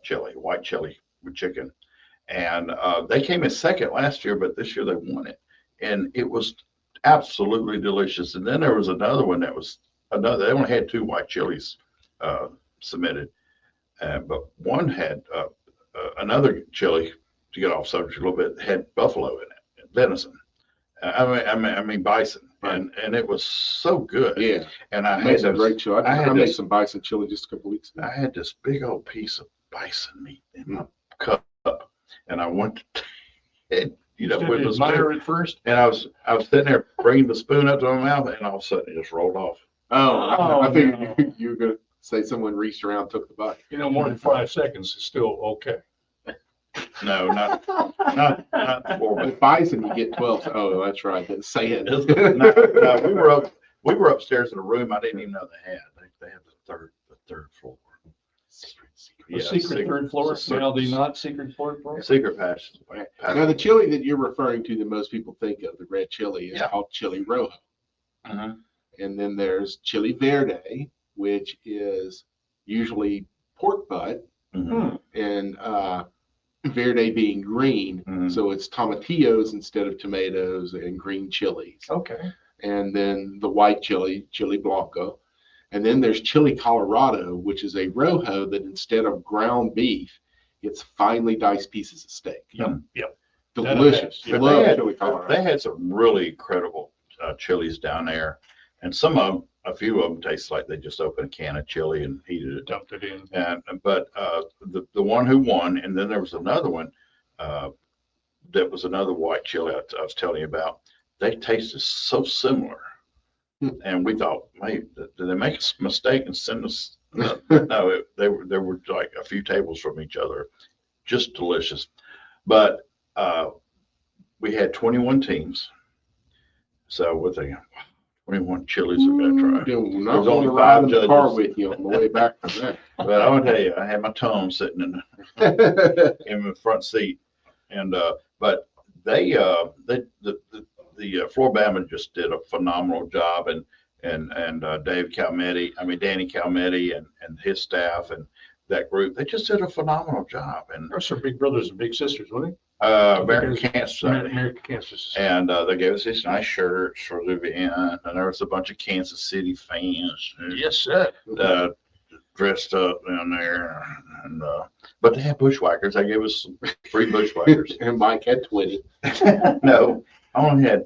Chili, white chili with chicken. And they came in second last year, but this year they won it. And it was absolutely delicious. And then there was another one that was another, they only had 2 white chilies submitted. But one had another chili, to get off subject a little bit, had buffalo in it, venison. I mean bison. And it was so good. Yeah. And I Makes had a great chili. I made some bison chili just a couple weeks ago. I had this big old piece of bison meat in my cup, and I went to, with the Admire spoon, it first. and I was sitting there bringing the spoon up to my mouth, and all of a sudden it just rolled off. Oh, I figured you were going to say someone reached around and took the bite. You know, more than 5 seconds is still okay. No, not 4, but With bison, you get 12. Oh, that's right. That's saying. no, we were upstairs in a room I didn't even know they had. They had the third floor. The secret third floor. Now the not secret floor. Secret passage. Now, the chili that you're referring to that most people think of, the red chili, is called chili rojo. Uh-huh. And then there's chili verde, which is usually pork butt, and verde being green. So it's tomatillos instead of tomatoes and green chilies. Okay. And then the white chili, chili blanco. And then there's chili Colorado, which is a rojo that instead of ground beef, it's finely diced pieces of steak. Yep. Delicious. But Love chili Colorado. they had some really incredible chilies down there, and a few of them taste like they just opened a can of chili and heated it, Dumped it in. But the one who won, and then there was another one that was another white chili I was telling you about. They tasted so similar, and we thought, "Hey, did they make a mistake and send us?" No, they were like a few tables from each other, just delicious. But we had 21 teams, so with 21 chilies we got to try. Do not There's want only to ride 5 in the car judges. with you on the way back from there. But I want to tell you, I had my tongue sitting in the front seat, and but the floor bandman just did a phenomenal job, and Danny Calmetti and his staff and that group, they just did a phenomenal job. And Those are big brothers and big sisters, weren't American Cancer they? Society. American Cancer Society. And they gave us these nice shirts for the event, and there was a bunch of Kansas City fans. Yes, sir. Dressed up down there, and but they had bushwhackers. They gave us some free bushwhackers. And Mike had 20. No, I only had.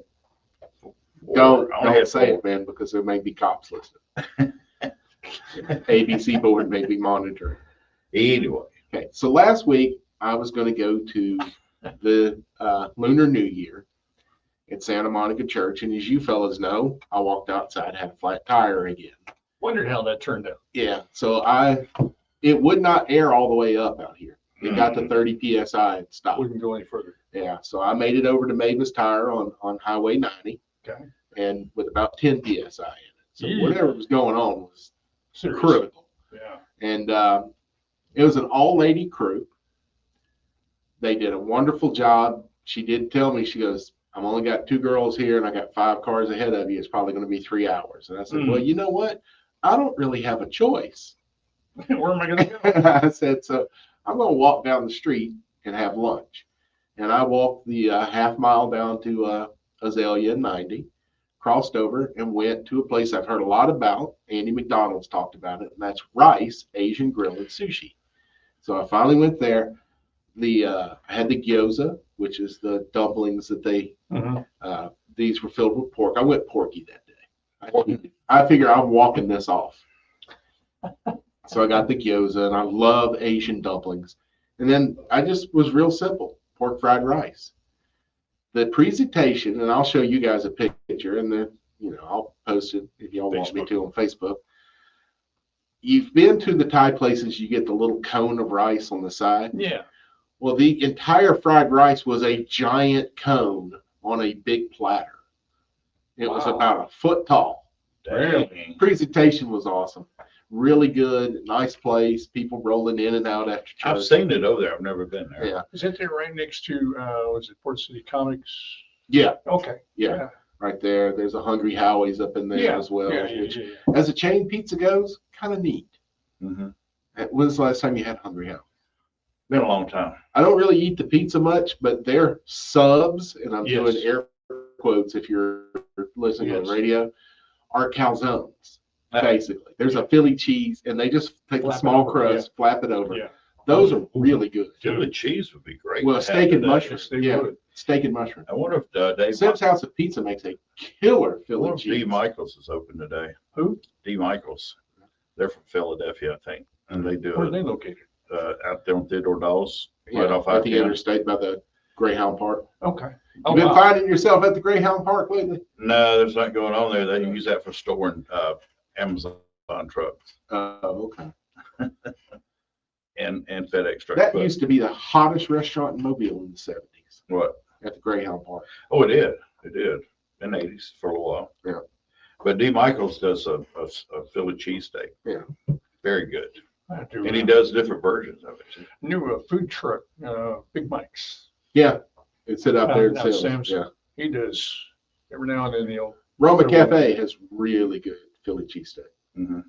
Don't had say 4. it, man, because there may be cops listening. ABC board may be monitoring. Anyway, Okay, so last week I was going to go to the Lunar New Year at Santa Monica Church, and as you fellas know, I walked outside, had a flat tire again. Wondered how that turned out. Yeah, so it would not air all the way up out here. It got to 30 psi and stopped. Wouldn't go any further. Yeah, so I made it over to Mavis Tire on Highway 90, Okay. and with about 10 psi in it. So Yeah. whatever was going on was Serious. critical. Yeah. And it was an all-lady crew. They did a wonderful job. She did tell me, she goes, "I've only got 2 girls here, and I got 5 cars ahead of you. It's probably going to be 3 hours." And I said, "Well, you know what? I don't really have a choice." Where am I going to go? I said, "So I'm going to walk down the street and have lunch." And I walked the half mile down to Azalea 90, crossed over and went to a place I've heard a lot about. Andy McDonald's talked about it, and that's Rice Asian Grill and Sushi. So I finally went there. I had the gyoza, which is the dumplings that they, these were filled with pork. I went porky that day. I figure I'm walking this off. So I got the gyoza, and I love Asian dumplings. And then I just was real simple, pork fried rice. The presentation, and I'll show you guys a picture, and then, I'll post it if y'all want me to on Facebook. You've been to the Thai places, you get the little cone of rice on the side. Yeah. Well, the entire fried rice was a giant cone on a big platter. It was about a foot tall. Really? Presentation was awesome. Really good, nice place. People rolling in and out after church. I've seen it over there. I've never been there. Yeah. Is it there right next to, was it Port City Comics? Yeah. Okay. Yeah. Right there. There's a Hungry Howie's up in there as well. Which, as a chain pizza goes, kind of neat. Mm-hmm. When's the last time you had Hungry Howie? Been a long time. I don't really eat the pizza much, but their subs, and I'm doing air quotes if you're listening on radio, are calzones, basically. There's a Philly cheese, and they just take a small crust, flap it over. Yeah. Those are really good. Philly cheese would be great. Well, steak and mushrooms. Yeah, steak and mushroom. I wonder if Dave Sam's House of Pizza makes a killer Philly D. cheese. Michaels is open today. Who? D. Michaels. They're from Philadelphia, I think, and they do Where are it they located? out there on Theodore Dawes, Yeah, right off at the I-10. interstate by the Greyhound Park. Okay. You've been finding yourself at the Greyhound Park lately? No, there's nothing going on there. They use that for storing Amazon trucks Okay. and FedEx trucks. That But used to be the hottest restaurant in Mobile in the 70s what? at the Greyhound Park. Oh, it did. It did in the 80s for a while. Yeah. But D. Michaels does a Philly cheesesteak. Yeah. Very good. I do, And he does different versions of it too. New food truck, Big Mike's. Yeah. It's sit out there and Now sell. Sam's, Yeah. he does every now and then he'll. Roma Cafe has really good Philly cheesesteak. Mm-hmm.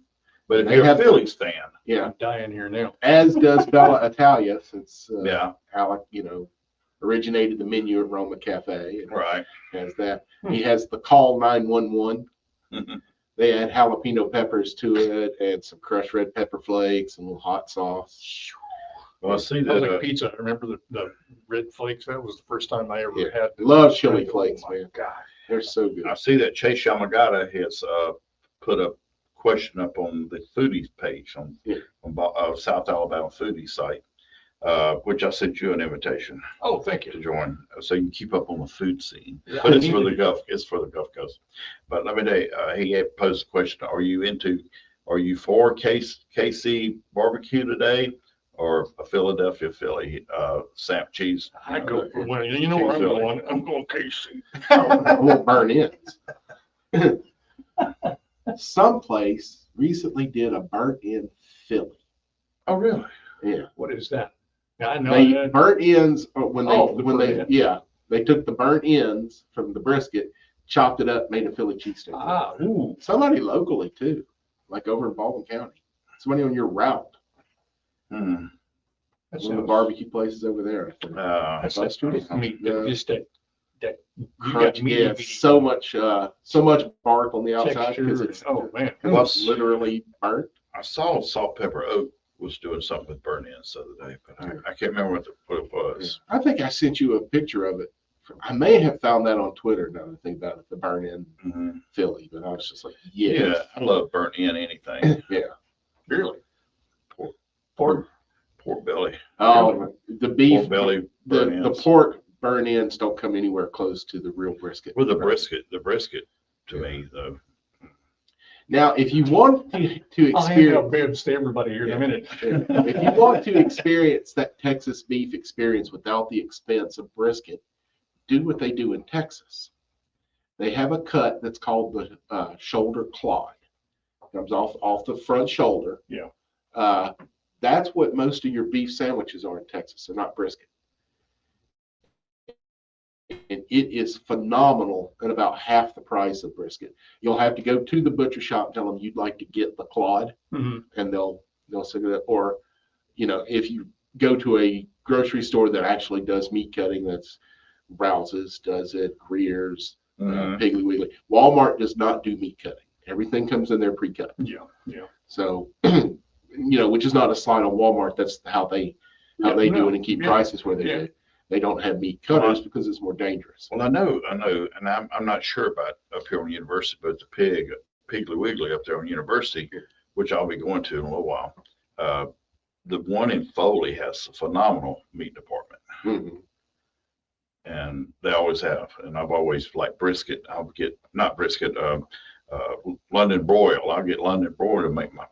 But if They you're a have- Phillies fan, Yeah. I'm dying here now. As does Bella Italia, since yeah, Alec, originated the menu at Roma Cafe. And right. has that. He has the call 911. Mhm. They add jalapeno peppers to it and some crushed red pepper flakes and a little hot sauce. Well, I see That was that. like pizza. I remember the red flakes. That was the first time I ever had. Love chili flakes, Oh my man. God. They're so good. I see that Chase Yamagata has put a question up on the foodies page on South Alabama foodie site, which I sent you an invitation Oh, thank to you. join, so you can keep up on the food scene. Yeah. But it's for the Gulf. It's for the Gulf Coast. But let me tell you, he had posed a question: Are you for KC barbecue today, or a Philadelphia Philly Samp cheese? I go, well, you know where I'm Philly. going. I'm going KC. I won't burn ends. Someplace recently did a burnt end Philly. Oh, really? Yeah. What is that? Yeah, I know They that. burnt ends when Oh, the burnt end. they took the burnt ends from the brisket, chopped it up, made a Philly cheesesteak. Ah, ooh. Somebody locally too, like over in Baldwin County. Somebody on your route. Hmm. That One of the sounds, barbecue places over there. I think. that sounds meat. Yeah. Just that you Crunch, got meat. yeah, so much bark on the outside because Texture. it's Oh, man. it's literally burnt. I saw Salt Pepper Oak was doing something with burnt ends the other day, but I can't remember what it was. I think I sent you a picture of it. I may have found that on Twitter now that I think about it, the burn in Mhm. Philly, but I was just like, Yeah, yeah. I love burnt end anything. Yeah. Really? Pork belly, Oh, the beef, pork belly, burnt the ends. pork burn ends don't come anywhere close to the real brisket. With the brisket to me though. Now, if you want to I'll hand out experience, bibs to everybody here in a minute. if you want to experience that Texas beef experience without the expense of brisket, do what they do in Texas. They have a cut that's called the shoulder clod. Comes off the front shoulder. Yeah. That's what most of your beef sandwiches are in Texas. They're not brisket. And it is phenomenal at about half the price of brisket. You'll have to go to the butcher shop and tell them you'd like to get the clod, Mhm. and they'll send it. Or, if you go to a grocery store that actually does meat cutting, that's Rouse's does it, Greer's, Mhm. Piggly Wiggly. Walmart does not do meat cutting. Everything comes in there pre-cut. Yeah, yeah. So, which is not a slight on Walmart. That's how they do it and keep prices where they do. They don't have meat cutters because it's more dangerous. Well, I know, and I'm not sure about up here on University, but the Piggly Wiggly up there on University, which I'll be going to in a little while. the one in Foley has a phenomenal meat department. Mhm. And they always have. And I've always liked brisket. I'll get, not brisket, London broil. I'll get London broil to make my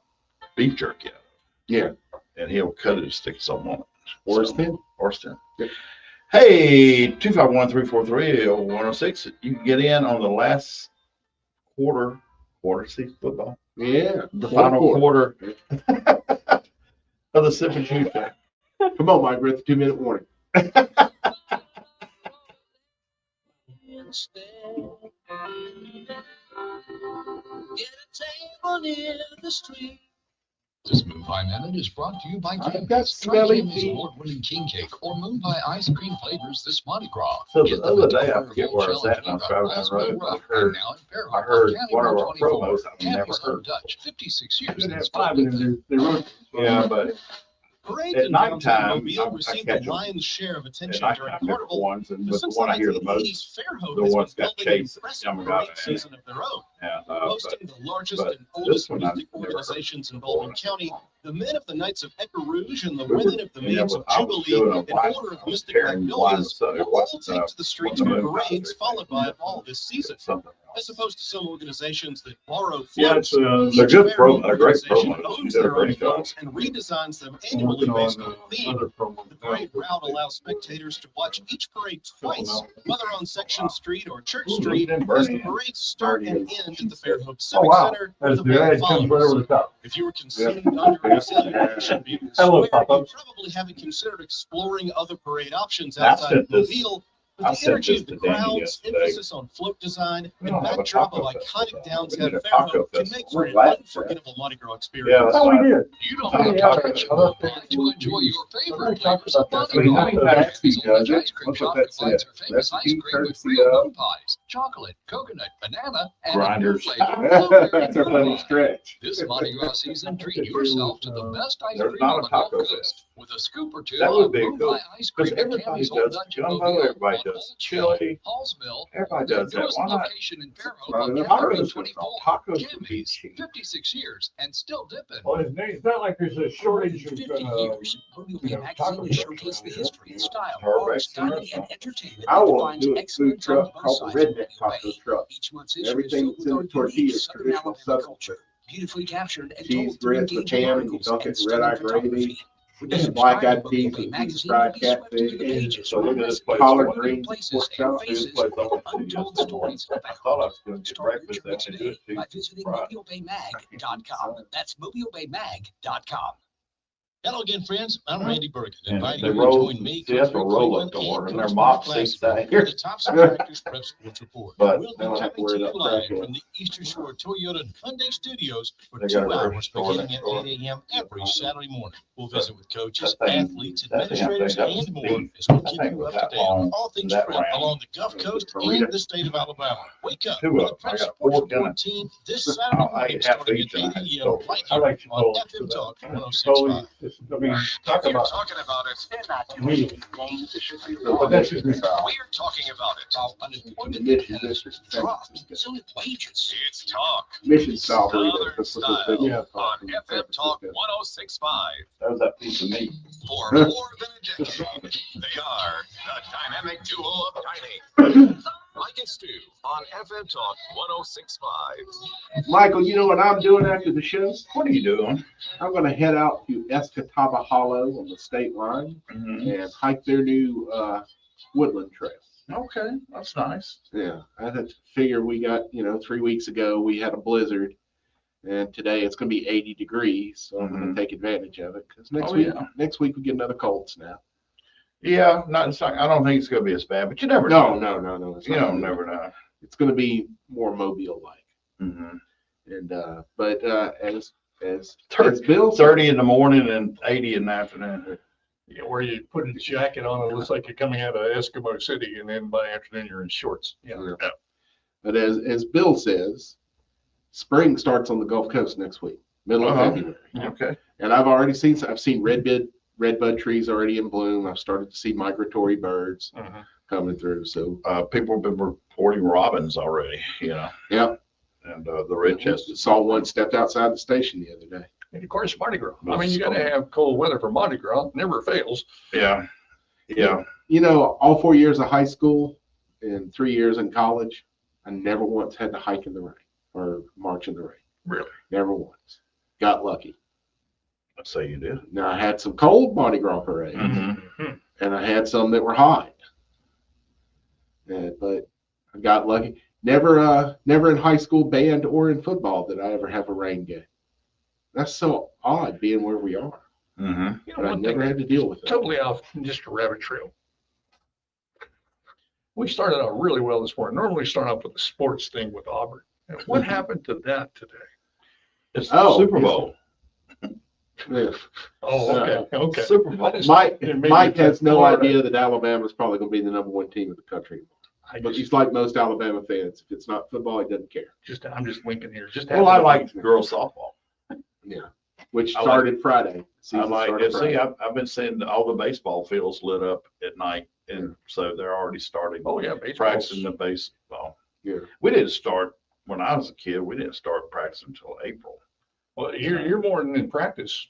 beef jerky out of. Yeah. And he'll cut it and stick some on it. Orston. Orston. Yep. Hey, 251-343-0106. You can get in on the last quarter season football. Yeah. The final quarter of the Sip and Shoot Show. Come on, Mike, we're at the 2-minute warning. This Moon Pie Minute is brought to you by I've Campbell's. got Try smelly Campbell's feet. award-winning king cake or Moon Pie ice cream flavors this Mardi Gras. So Get the them other at day, I Quarter forget Gold where I was at, Challenge and I was driving down West the road, Mill and Road, I heard and now in Fairhope I on heard County one of Road our 24. promos I've never Campbell's heard. Home Dutch, 56 years Should in have still 5 in living. there. They wrote. Yeah, but Parades at in downtown nighttime, Mobile I received catch the them. lion's share of at attention nighttime, during different Carnival. ones, But but the since one I hear the 1980s, most, Fairhope the has one's been got building an Chase, impressive Yamamoto parade in it. season of their own. and Boasting the largest but and oldest this one I've music never heard organizations in before. Baldwin County, the men of the Knights of Ecker Rouge and the We were- women of the and then Maids of I was Jubilee doing a and wine- Order of I was Mystic pairing wine Magnolias with will all take to the streets what for the moon parades pie followed by is. a ball this season. Something As else. opposed to some organizations that borrow Yeah, floats, they're each good Fairhope promo, they're great organization promos. You owns did a their own great job. floats and redesigns them annually based on theme. Other promo. The parade route allows spectators to watch each parade twice, whether on Section Street or Church Street, as the parades start and end at the Fairhope Oh, Civic wow. Center, where That's the the band ad comes right over follows. the top. If you were consumed under a cellular vehicle Hello, square, you Papa. probably haven't considered exploring other parade options Now, I outside sent of this- Mobile. I But the sent energy this of the to Danny crowds, yesterday. emphasis on float design, We and don't have a backdrop of taco iconic festival. We downtown need a taco Fairhope can festival. make for We're an glad for that. unforgettable Mardi Gras Yeah, experience. that's Oh, we fine. did. You don't Oh, have yeah. to touch Moon Pie to enjoy your favorite flavors of Mardi Wait, how Gras. many times he Campbell's does Old it? Ice Cream What's Shop that provides say? her famous Recipe ice cream with courtesy real of- moon pies, chocolate, coconut, banana, and Grinders. a new flavor, blueberry That's a moon funny pie. stretch. This Mardi Gras season, treat yourself to the best ice There's cream not on a the Gulf taco Coast fest. with a scoop or two That would of be Moon cool. Pie ice Because cream at everybody Cammy's Old does Dutch in gumbo, Mobile, everybody on does Old Shell, chili. Hallsville, Everybody or their does that. newest Why not? location in Fairhope Not on enough County tacos. Road 24. Tacos would be Cammy's, cheap. 56 years and still dipping. Well, it's not like there's a shortage of, 50 years, Mobile you Bay know, Magazine taco has trucks showcased the around history, style, Perfect. arts, dining, and entertainment I that want defines to do a excellence food on truck both called the sides of Redneck Mobile Taco Bay. Truck. Each month's issue is Everything filled that's with in our the unique tortillas, Southern traditional Alabama Southern. culture, beautifully captured and Cheese told through grits with engaging ham, and you articles dunk it and in red-eye stunning gravy. photography. When you Black subscribe eyed to peas Mobile Bay with Magazine, fried you'll be swept into catfish. the pages So with look at this recipes, place. Collard wonderful greens, places, pork and chop. This faces place I went to untold yesterday. stories I about. thought I was going to get Start your breakfast. journey They didn't do today it till by visiting Friday. mobilebaymag.com. That's mobilebaymag.com. Hello again, friends. I'm Randy Bergen, And inviting they you to roll, join me, see, that's a Coach Rick roll-up Cleveland, door, and Coach their Mark mop seats Glassman down for here. the Tops and Tractors Prep Sports Report. But We'll they be don't have to coming worry to you about live crackheads. from the Eastern Shore Toyota and Hyundai Studios for They 2 got a grocery hours store beginning next at door. 8 a.m. every Saturday morning. We'll visit with coaches, That thing- athletes, that thing, administrators, that was and more beef. as we That keep thing you was up to that date on long all and things that prep round. along the Gulf Coast and the state of Alabama. Wake up Two for of the them. I Prep got a Sports pork dinner. Report team this Saturday I morning ate half starting each at and I 8 had a.m. sold right it. I here like on Chipotle. FM Talk Totally, 106.5. I mean, talk If you're about talking about it, me. But that's just me. we're talking about it. While unemployment Mission has district. dropped, so have wages. It's talk Mission style burrito. Southern That's what style they do. Yeah. on FM Talk 106.5. That was that piece of meat. For more than a decade, they are the dynamic duo of dining. Mike and Stu on FM Talk 106.5. Michael, you know what I'm doing after the show? What are you doing? I'm going to head out to Escataba Hollow on the state line and hike their new woodland trail. Okay, that's nice. Yeah, I had to figure we got, 3 weeks ago we had a blizzard, and today it's going to be 80 degrees, so I'm going to take advantage of it because next week we get another cold snap. Yeah, I don't think it's going to be as bad, but you never No. know. It's You not don't gonna be- never know. It's going to be more Mobile-like, Mm-hmm. and as Bill said, 30 in the morning and 80 in the afternoon. Yeah, where you put a jacket on, it looks like you're coming out of Eskimo City, and then by afternoon you're in shorts. Yeah. But as Bill says, spring starts on the Gulf Coast next week, middle of February. Okay. And I've seen redbud trees already in bloom. I've started to see migratory birds coming through. So People have been reporting robins already, yeah, and the red chested. saw one stepped outside the station the other day. And of course, Mardi Gras. I mean, you got to have cold weather for Mardi Gras. Never fails. Yeah. Yeah. You know, all 4 years of high school and 3 years in college, I never once had to hike in the rain or march in the rain. Really? Never once. Got lucky. I'd say you did. Now, I had some cold Mardi Gras parades, Mm-hmm. and I had some that were hot. But I got lucky. Never in high school band or in football did I ever have a rain game. That's so odd being where we are. Mm-hmm. You know, But I one never thing, had to deal with it. totally off just a rabbit trail. We started out really well this morning. Normally we start off with the sports thing with Auburn. And what happened to that today? It's the Super Bowl. Yeah. Oh, okay. Okay. Super Bowl. Mike has no idea that Alabama's probably going to be the #1 team in the country. But just, he's like most Alabama fans. If it's not football, he doesn't care. I'm just winking here. Just Well, I like girls softball. Yeah. Which I started Friday. I Season like started it. See, Friday. I've been seeing all the baseball fields lit up at night, and so they're already starting Oh yeah, baseball. practicing the baseball. Yeah. We didn't start when I was a kid. We didn't start practicing until April. Well, you're more than in practice.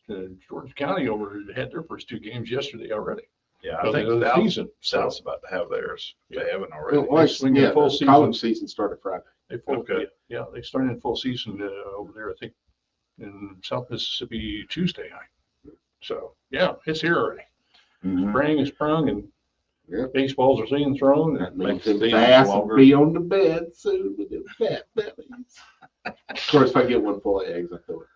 Georgia County had their first 2 games yesterday already. Yeah, Of I think the season. South's about to have theirs. They haven't already. Well, like, swing in yeah, full the season. college season started Friday. Okay. Yeah, they started in full season over there, I think, in South Mississippi Tuesday night. So yeah, it's here already. Mhm. Spring is sprung and Yeah. baseballs are being thrown. That And means makes the the bass season will longer. be on the bed soon with them fat bellies. Of course, if I get one full of eggs, I feel it.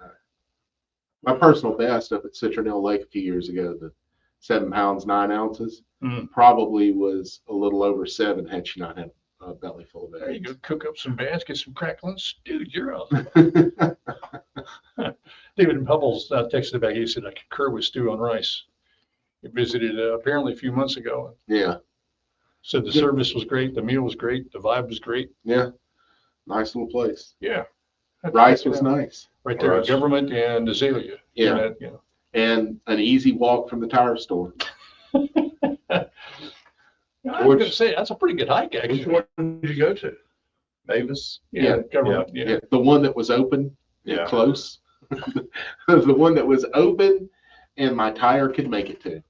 My personal best up at Citronelle Lake a few years ago, the 7 pounds, 9 ounces, Mhm. probably was a little over 7 had she not had a belly full of there you eggs. go, cook up some bass, get some cracklings. Dude, you're up. Yeah. David Pebbles texted back. He said, I concur with Stu on rice. He visited apparently a few months ago. Said the service was great, the meal was great, the vibe was great. Yeah. Nice little place. Yeah. Rice was nice. Right there, Rice. Government and Azalea. Yeah. You know. And an easy walk from the tire store. I was gonna say, that's a pretty good hike, Which actually. one did you go to? Mavis? Yeah. Government, yeah. Yeah. The one that was open and Yeah. close. The one that was open and my tire could make it to.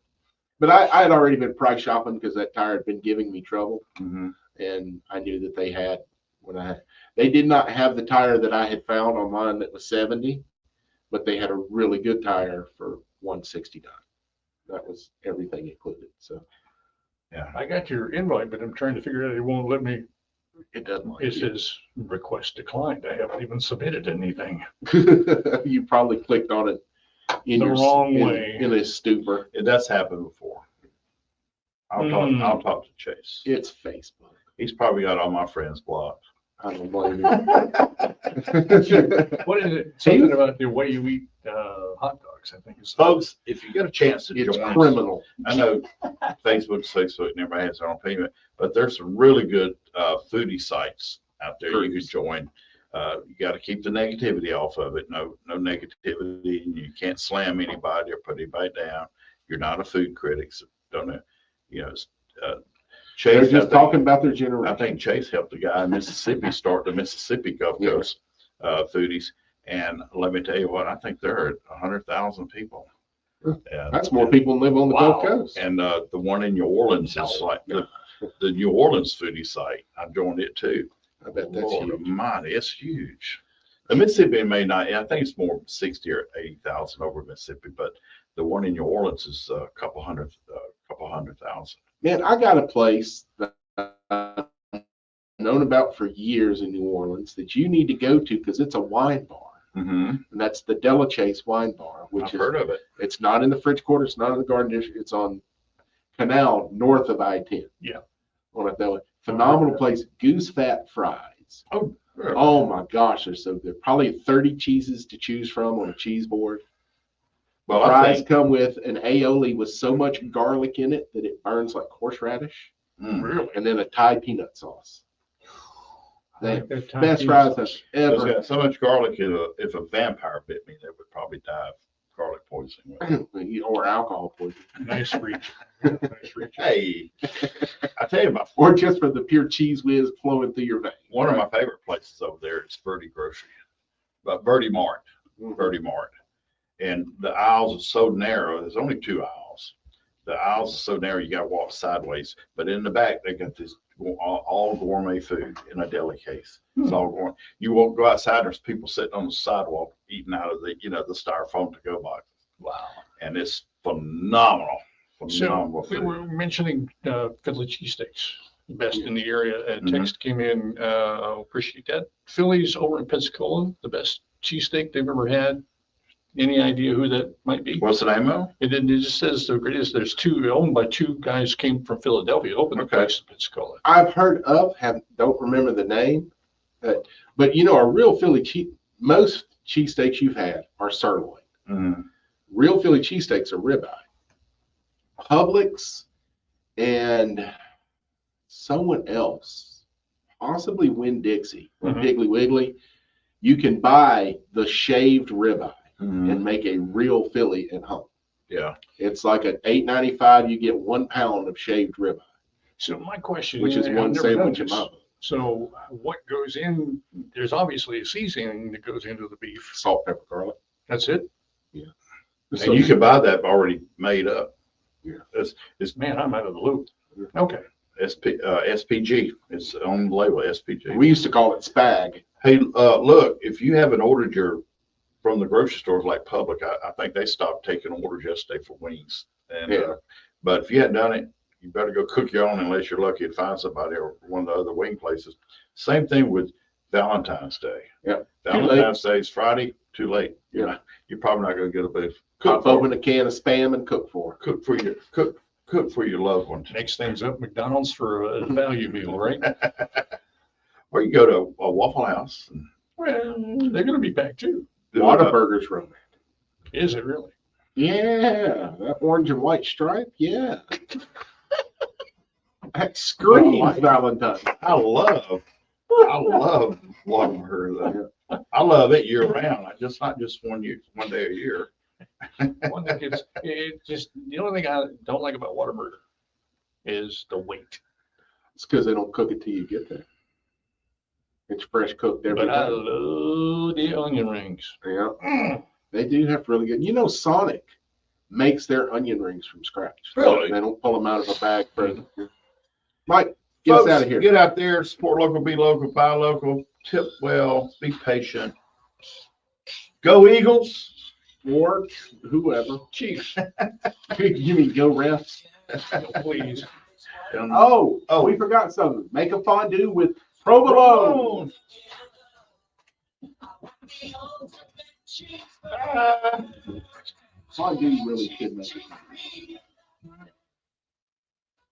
But I had already been price shopping because that tire had been giving me trouble. Mm-hmm. And I knew that they did not have the tire that I had found online that was 70, but they had a really good tire for 169. That was everything included. So Yeah. I got your invite, but I'm trying to figure out, it won't let me. it doesn't like It says request declined. I haven't even submitted anything. you probably clicked on it in The wrong in, way. in a stupor. That's happened before. I'll talk to Chase. It's Facebook. He's probably got all my friends blocked. I don't blame you. What is it? Something about the way you eat hot dogs, I think. Is Folks, if you get a chance to It's join, criminal. I know Facebook's Facebook and everybody has their own opinion, but there's some really good foodie sites out there you could join. You got to keep the negativity off of it. No negativity. You can't slam anybody or put anybody down. You're not a food critic, so don't know. You know, Chase. They're I just think- talking about their I generation. think Chase helped a guy in Mississippi start the Mississippi Gulf Yeah. Coast foodies. And let me tell you what, I think there are 100,000 people. Yeah. And, That's more people than live on the Gulf Wow. Coast. And the one in New Orleans is like the New Orleans foodie site. I joined it too. I bet that's Lord huge. Almighty, it's huge. The Mississippi may not, I think it's more 60 or 80,000 over Mississippi, but the one in New Orleans is a couple hundred thousand. Man, I got a place that I've known about for years in New Orleans that you need to go to because it's a wine bar. Mm-hmm. And that's the Della Chase Wine Bar, which I've is, heard of it. it's not in the French Quarter, it's not in the Garden District, it's on Canal north of I-10. Yeah. On a Della. Phenomenal place, goose fat fries. Oh my gosh, they're so good. Probably 30 cheeses to choose from on a cheese board. Well, I Fries think, come with an aioli with so much garlic in it that it burns like horseradish, really and then a Thai peanut sauce. They like that best Thai fries I've sauce. ever. it's got so much garlic, if a vampire bit me, they would probably die of garlic poisoning. Or alcohol poisoning, Nice reach. Nice reach. Hey, I tell you, or just from the pure cheese whiz flowing through your veins. one of my favorite places over there is Birdie Grocery, but Birdie Mart. Mhm. Birdie Mart. and the aisles are so narrow. There's only 2 aisles. The aisles are so narrow you got to walk sideways. But in the back, they got this all gourmet food in a deli case. It's all gourmet. You won't go outside. There's people sitting on the sidewalk eating out of the styrofoam to go box. Wow. And it's phenomenal. So we food. were mentioning Philly cheesesteaks, the best in the area. A text came in. Appreciate that. Philly's over in Pensacola, the best cheesesteak they've ever had. Any idea who that might be? What's the name of it? It just says the greatest. There's 2 owned by 2 guys came from Philadelphia. Opened the place in Pensacola. I've heard of, don't remember the name, but a real Philly most cheesesteaks you've had are sirloin. Real Philly cheesesteaks are ribeye. Publix and someone else, possibly Winn-Dixie or Piggly Wiggly, you can buy the shaved ribeye and make a real Philly at home. Yeah. It's like at $8.95, you get 1 pound of shaved ribeye. So my question, which is one sandwich a month. So what goes in? There's obviously a seasoning that goes into the beef. Salt, pepper, garlic. That's it. Yeah. And you can buy that already made up. Yeah. Man, I'm out of the loop. Okay. SPG. It's on the label, SPG. We used to call it spag. Hey, look, if you haven't ordered from the grocery stores like Public, I think they stopped taking orders yesterday for wings. And but if you hadn't done it, you better go cook your own unless you're lucky to find somebody or one of the other wing places. Same thing with Valentine's Day. Yeah. Valentine's Day is Friday, too late. Yeah. You're probably not going to get a booth. Open a can of Spam and cook for your loved ones. Makes things up McDonald's for a value meal, right? Or you go to a Waffle House. Well, they're going to be packed too. Whataburger's romantic. Is it really? Yeah, that orange and white stripe. Yeah, that screams Valentine. I love Whataburger. I love it year round. Not just one day a year. One thing the only thing I don't like about Whataburger is the wait. It's because they don't cook it till you get there. It's fresh cooked every But I time. love the onion rings. Yeah, they do have really good. Sonic makes their onion rings from scratch. Really? They don't pull them out of a bag. Mike, get Folks, us out of here. Get out there, support local, be local, buy local, tip well, be patient. Go Eagles. Or whoever. Chiefs. You mean go refs? Please. Oh, we forgot something. Make a fondue with provolone. Fondue really should make it.